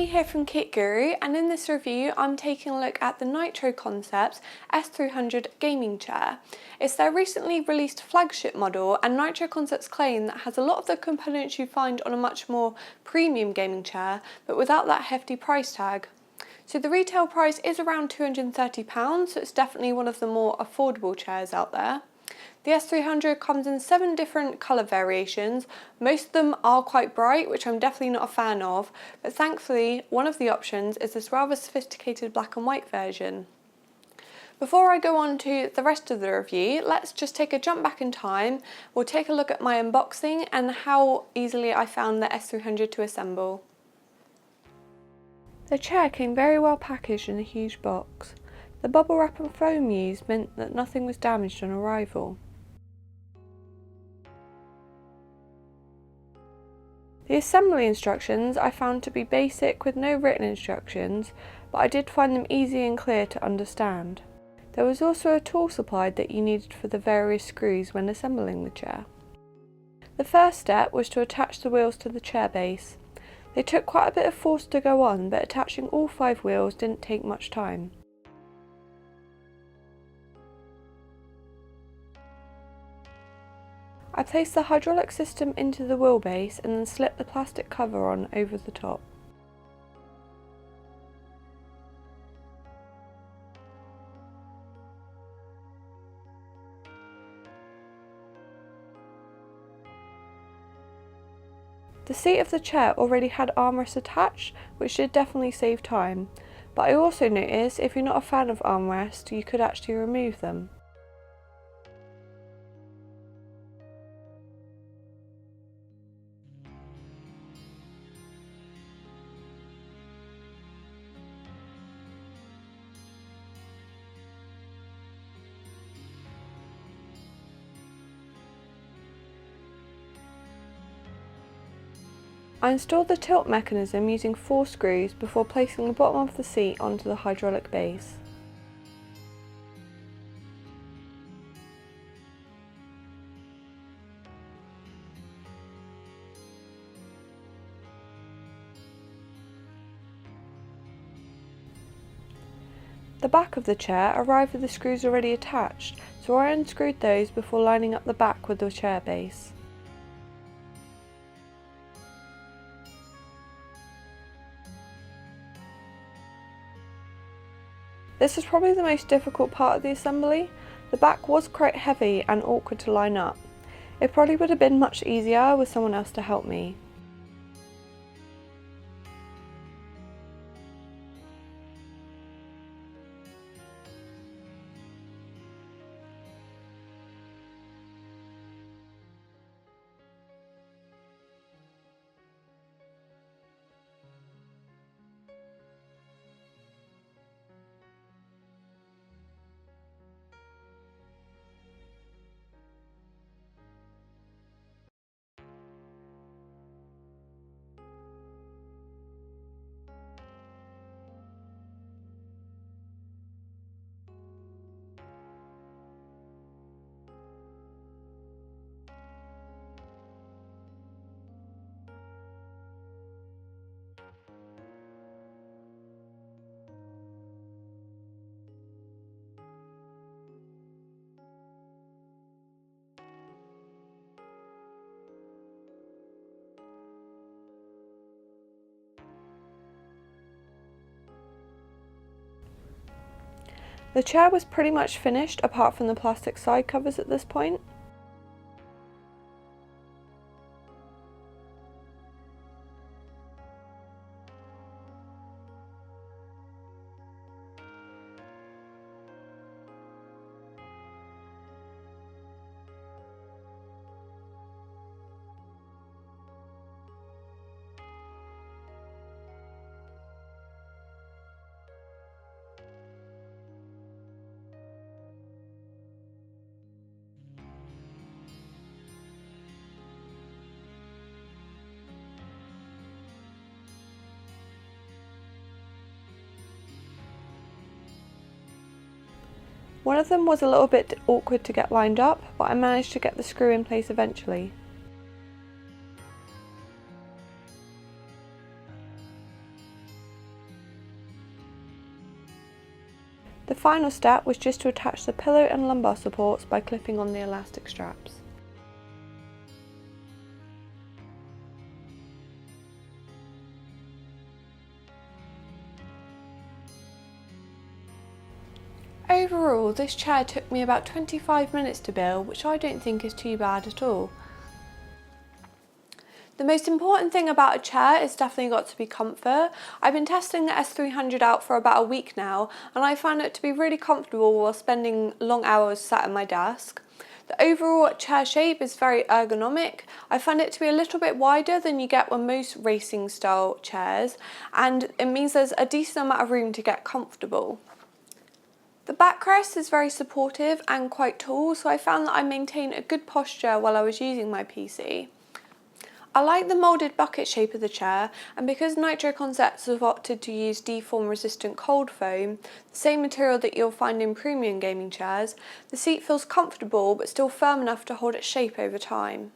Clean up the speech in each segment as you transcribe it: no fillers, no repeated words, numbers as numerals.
Amy here from Kit Guru, and in this review I'm taking a look at the Nitro Concepts S300 gaming chair. It's their recently released flagship model, and Nitro Concepts claim that has a lot of the components you find on a much more premium gaming chair, but without that hefty price tag. So the retail price is around £230, so it's definitely one of the more affordable chairs out there. The S300 comes in 7 different colour variations. Most of them are quite bright, which I'm definitely not a fan of, but thankfully one of the options is this rather sophisticated black and white version. Before I go on to the rest of the review, let's just take a jump back in time. We'll take a look at my unboxing and how easily I found the S300 to assemble. The chair came very well packaged in a huge box. The bubble wrap and foam used meant that nothing was damaged on arrival. The assembly instructions I found to be basic with no written instructions, but I did find them easy and clear to understand. There was also a tool supplied that you needed for the various screws when assembling the chair. The first step was to attach the wheels to the chair base. They took quite a bit of force to go on, but attaching all 5 wheels didn't take much time. I placed the hydraulic system into the wheelbase and then slipped the plastic cover on over the top. The seat of the chair already had armrests attached, which did definitely save time, but I also noticed if you're not a fan of armrests, you could actually remove them. I installed the tilt mechanism using 4 screws before placing the bottom of the seat onto the hydraulic base. The back of the chair arrived with the screws already attached, so I unscrewed those before lining up the back with the chair base. This was probably the most difficult part of the assembly. The back was quite heavy and awkward to line up. It probably would have been much easier with someone else to help me. The chair was pretty much finished apart from the plastic side covers at this point. One of them was a little bit awkward to get lined up, but I managed to get the screw in place eventually. final step was just to attach the pillow and lumbar supports by clipping on the elastic straps. Overall, this chair took me about 25 minutes to build, which I don't think is too bad at all. The most important thing about a chair is definitely got to be comfort. I've been testing the S300 out for about a week now, and I found it to be really comfortable while spending long hours sat at my desk. The overall chair shape is very ergonomic. I find it to be a little bit wider than you get with most racing style chairs, and it means there's a decent amount of room to get comfortable. The backrest is very supportive and quite tall, so I found that I maintained a good posture while I was using my PC. I like the moulded bucket shape of the chair, and because Nitro Concepts have opted to use deform resistant cold foam, the same material that you'll find in premium gaming chairs, the seat feels comfortable but still firm enough to hold its shape over time.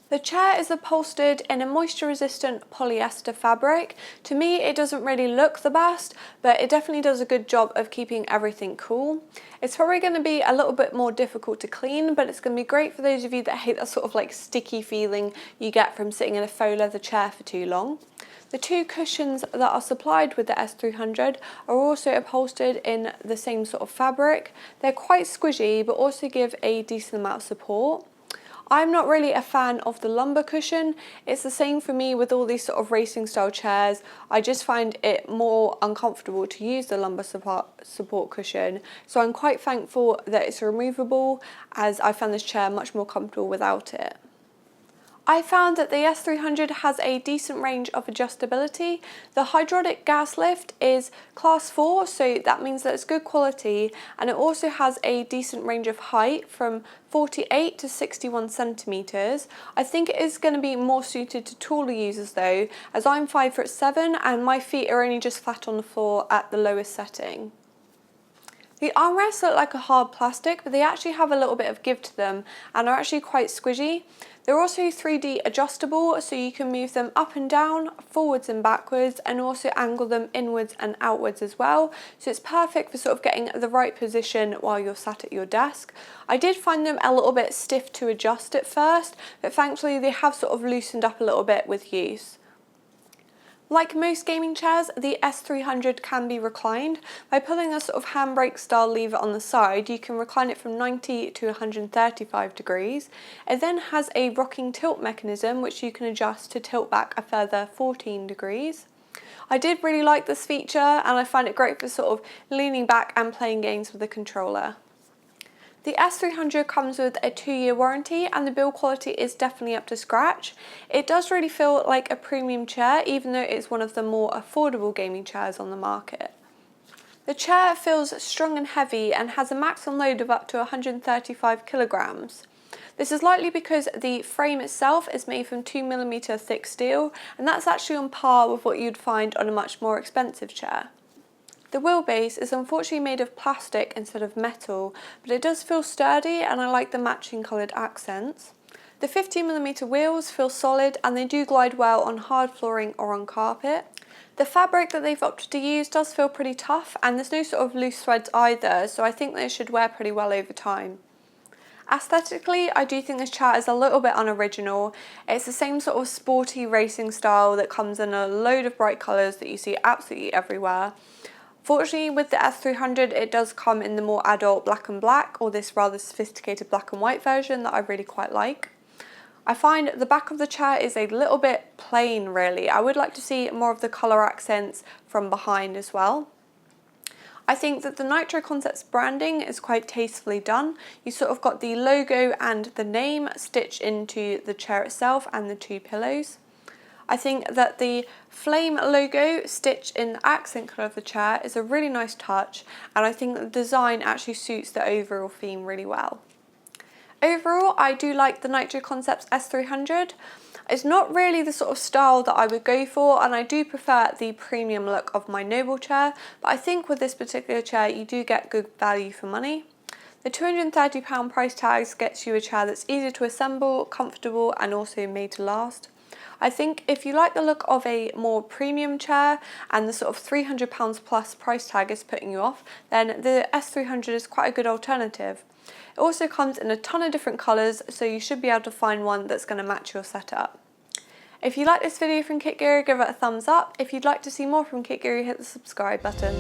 The chair is upholstered in a moisture-resistant polyester fabric. To me, it doesn't really look the best, but it definitely does a good job of keeping everything cool. It's probably going to be a little bit more difficult to clean, but it's going to be great for those of you that hate that sort of like sticky feeling you get from sitting in a faux leather chair for too long. The two cushions that are supplied with the S300 are also upholstered in the same sort of fabric. They're quite squishy, but also give a decent amount of support. I'm not really a fan of the lumbar cushion. It's the same for me with all these sort of racing style chairs. I just find it more uncomfortable to use the lumbar support cushion. So I'm quite thankful that it's removable, as I found this chair much more comfortable without it. I found that the S300 has a decent range of adjustability. The hydraulic gas lift is class 4, so that means that it's good quality, and it also has a decent range of height from 48 to 61 centimetres. I think it is going to be more suited to taller users though, as I'm 5'7" and my feet are only just flat on the floor at the lowest setting. The armrests look like a hard plastic, but they actually have a little bit of give to them and are actually quite squishy. They're also 3D adjustable, so you can move them up and down, forwards and backwards, and also angle them inwards and outwards as well. So it's perfect for sort of getting the right position while you're sat at your desk. I did find them a little bit stiff to adjust at first, but thankfully they have sort of loosened up a little bit with use. Like most gaming chairs, the S300 can be reclined. By pulling a sort of handbrake style lever on the side, you can recline it from 90 to 135 degrees. It then has a rocking tilt mechanism which you can adjust to tilt back a further 14 degrees. I did really like this feature, and I find it great for sort of leaning back and playing games with the controller. The S300 comes with a 2-year warranty, and the build quality is definitely up to scratch. It does really feel like a premium chair, even though it's one of the more affordable gaming chairs on the market. The chair feels strong and heavy and has a maximum load of up to 135 kilograms. This is likely because the frame itself is made from 2mm thick steel, and that's actually on par with what you'd find on a much more expensive chair. The wheelbase is unfortunately made of plastic instead of metal, but it does feel sturdy, and I like the matching coloured accents. The 15mm wheels feel solid, and they do glide well on hard flooring or on carpet. The fabric that they've opted to use does feel pretty tough, and there's no sort of loose threads either, so I think they should wear pretty well over time. Aesthetically, I do think this chair is a little bit unoriginal. It's the same sort of sporty racing style that comes in a load of bright colours that you see absolutely everywhere. Fortunately, with the S300, it does come in the more adult black and black, or this rather sophisticated black and white version that I really quite like. I find the back of the chair is a little bit plain really. I would like to see more of the colour accents from behind as well. I think that the Nitro Concepts branding is quite tastefully done. You sort of got the logo and the name stitched into the chair itself and the two pillows. I think that the flame logo stitched in the accent colour of the chair is a really nice touch, and I think the design actually suits the overall theme really well. Overall, I do like the Nitro Concepts S300. It's not really the sort of style that I would go for, and I do prefer the premium look of my Noble chair, but I think with this particular chair you do get good value for money. The £230 price tag gets you a chair that's easy to assemble, comfortable, and also made to last. I think if you like the look of a more premium chair and the sort of £300 plus price tag is putting you off, then the S300 is quite a good alternative. It also comes in a ton of different colours, so you should be able to find one that's going to match your setup. If you like this video from Kit Guru, give it a thumbs up. If you'd like to see more from Kit Guru, hit the subscribe button.